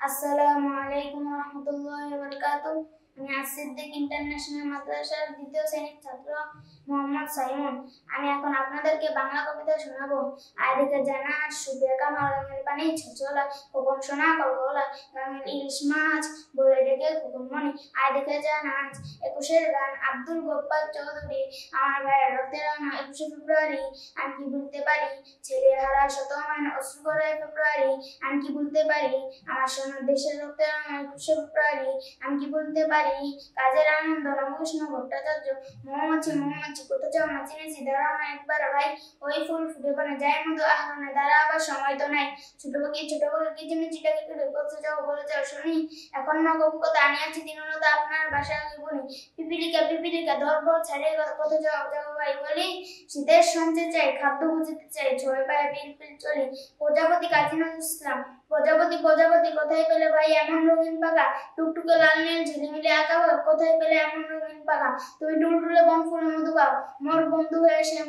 আসসালামু আলাইকুম রহমতুল্লাহি ওয়া বারাকাতুহু। আমি সিদ্দিক ইন্টারন্যাশনাল মাদ্রাসার দ্বিতীয় শ্রেণীর ছাত্র মোহাম্মদ সাইমন। আমি এখন আপনাদেরকে বাংলা কবিতা শোনাবো। আয়দিকে জানা সুবিয়া কামাল গাঙের পানি ছচলা খোকন সোনা কলকলা গাঙের ইলিশ মাছ বলে ডেকে খোকন মনি। আয়দিকে জানা একুশের গান আব্দুল গফফার চৌধুরী। আমার ভাইয়ের রক্তের রাঙা 21শে ফেব্রুয়ারি। আমি কি ভুলতে পারি ছেলে হারা শত মান অশ্রু করে ফেব্রুয়ারি। আমি কি ভুলতে পারি আমার সোনার দেশের রক্তের রাঙা 21শে ফেব্রুয়ারি। আমি কি বলতে পারি কাজের আনন্দ নবকৃষ্ণ ভট্টাচার্য। মৌমাছি মৌমাছি কোথা যাও নাচি নাচি দাঁড়াও না একবার ভাই, ওই ফুল ফুটে বনে যায় মধু আহরণে দাঁড়া আবার সময় তো নাই। ছোট পাখি কিচিমিচি ডাকে করে কোথা যাও বলে যাও শুনি, এখন না কবু কথা আনিয়াছি দিনলতা আপনার বাসায় বনি। পিপিলিকা ধরবো ছাড়ে কোথা যাও যাও ভাই বলি, শীতের সঞ্চে চাই খাদ্য বুঝতে চাই ছয় পায়ে পিল চলি। প্রজাপতি কাজী নজরুল ইসলাম। প্রজাপতি প্রজাপতি কোথায় পেলে ভাই এমন রঙিন পাখা, টুকটুকে লাল নীল ঝিলিমিলি আঁকা কোথায় পেলে এমন রঙিন পাখা। তুমি টুলটুলে বন ফুলে মধু খাও, মোর বন্ধু হয়ে সে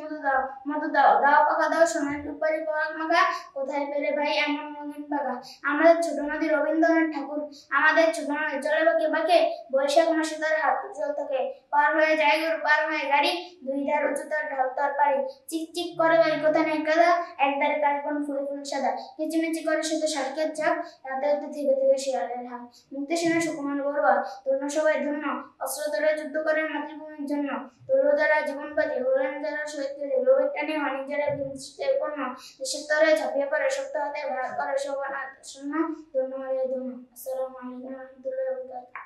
মধু দাও দাও পাখা দাও সোনার টুপারি পরাগ মাখা, কোথায় পেলে ভাই এমন রঙিন পাখা। আমাদের ছোট নদী রবীন্দ্রনাথ ঠাকুর। আমাদের ছোট নদী চলে বাঁকে বাঁকে, বৈশাখ মাসে তার হাত উজ্জ্বল থাকে। পার হয়ে যায় গরু পার হয়ে গাড়ি, দুই ধার উঁচু তার ঢাল তার পারি। চিক চিক করে বাড়ি কোথা নেই কাদা, একদারে কাশবন ফুলে ফুলে সাদা। কিচিমিচি করে সে তো শালিকের চাপ, রাতে রাতে থেকে থেকে শিয়ালের হাল। মুক্তি সেনা সুকুমার বড়ুয়া। তরুণ সবাই ধন্য, অস্ত্র ধরে যুদ্ধ করেন মাতৃভূমির জন্য। তরু যারা জীবনবাজি হলেন যারা শহীদ হয়ে লোভের টানে অনেক যারা বিনষ্টের পণ্য। দেশের তরে ঝাঁপিয়ে পড়ে শক্ত হাতে ভাগ করে শোভন শূন্য। ধন্য হলে ধন্য। আসসালামু আলাইকুম রহমতুল্লাহ।